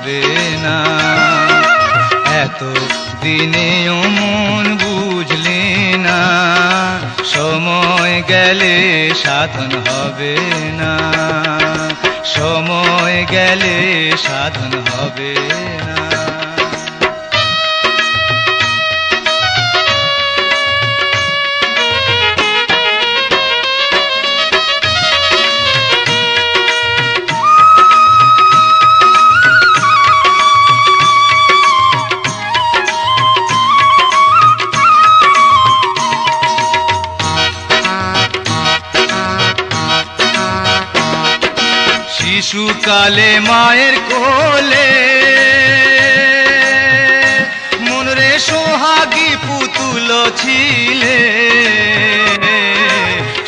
হবে না। এত দিনেও মন বুঝলি না, সময় গেলে সাধন হবে না, সময় গেলে সাধন হবে না। শিশুকালে মায়ের কোলে মনরে সোহাগী পুতুল ছিলে,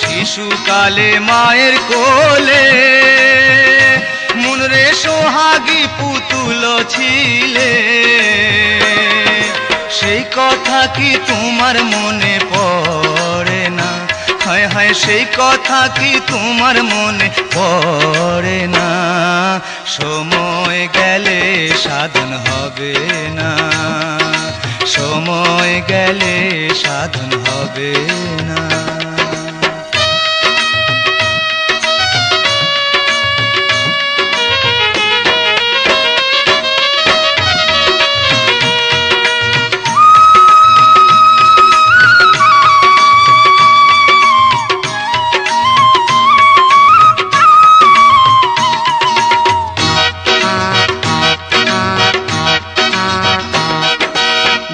শিশুকালে মায়ের কোলে মনরে সোহাগী পুতুল ছিলে, সেই কথা কি তোমার মনে পড়ে না? হায় হায় সেই কথা কি তোমার মনে পড়ে না? সময় গেলে সাধন হবে না, সময় গেলে সাধন হবে না।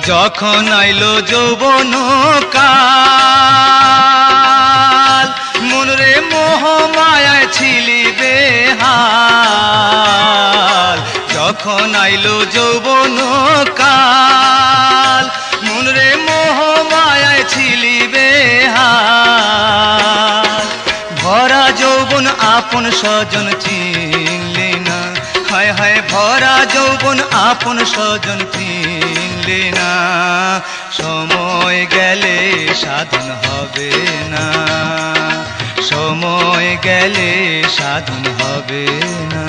যখন আইলো যৌবন কাল মনরে মোহ মায়ায় ছিলি বেহাল, যখন আইলো যৌবন কাল মনরে মোহ মায়ায় ছিলি বেহাল, ভরা যৌবন আপন স্বজন চিনলি না, হায় হায় ভরা যৌবন আপন স্বজন চিনলি না, সময় গেলে সাধন হবে না, সময় গেলে সাধন হবে না।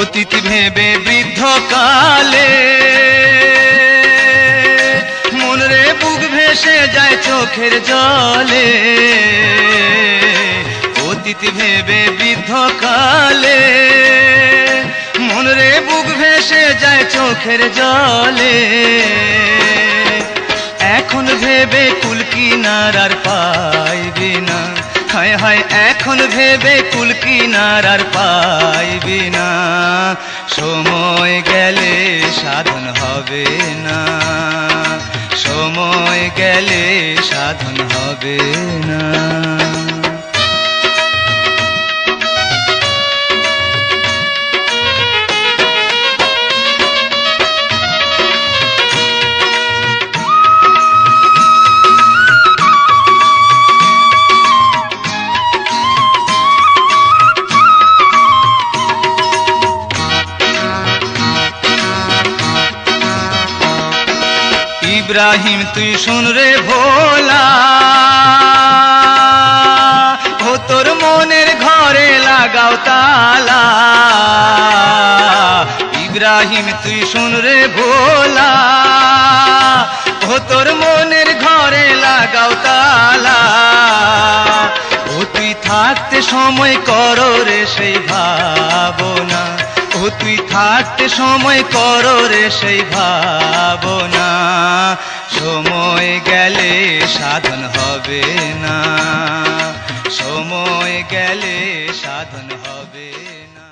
অতীত ভেবে বৃদ্ধ কালে মনরে বুক ভেসে যায় চোখের জলে, অতীত ভেবে বৃদ্ধ কালে মনরে বুক ভেসে যায় চোখের জলে, এখন ভেবে কুল কিনারার পাইবি না, হায় হায় এখন ভেবে কুল কিনারার পাইবি না, সময় গেলে সাধন হবে না, সময় গেলে সাধন হবে না। ইব্রাহিম তুই শুন রে ভোলা, ও তোর মনের ঘরে লাগাও তালা, ইব্রাহিম তুই শুন রে ভোলা, ও তোর মনের ঘরে লাগাও তালা, ও তুই থাকতে সময় করো রে সেই ভাবনা, ও তুই থাকতে সময় করো রে সেই ভাবনা, সময় গেলে সাধন হবে না, সময় গেলে সাধন হবে না।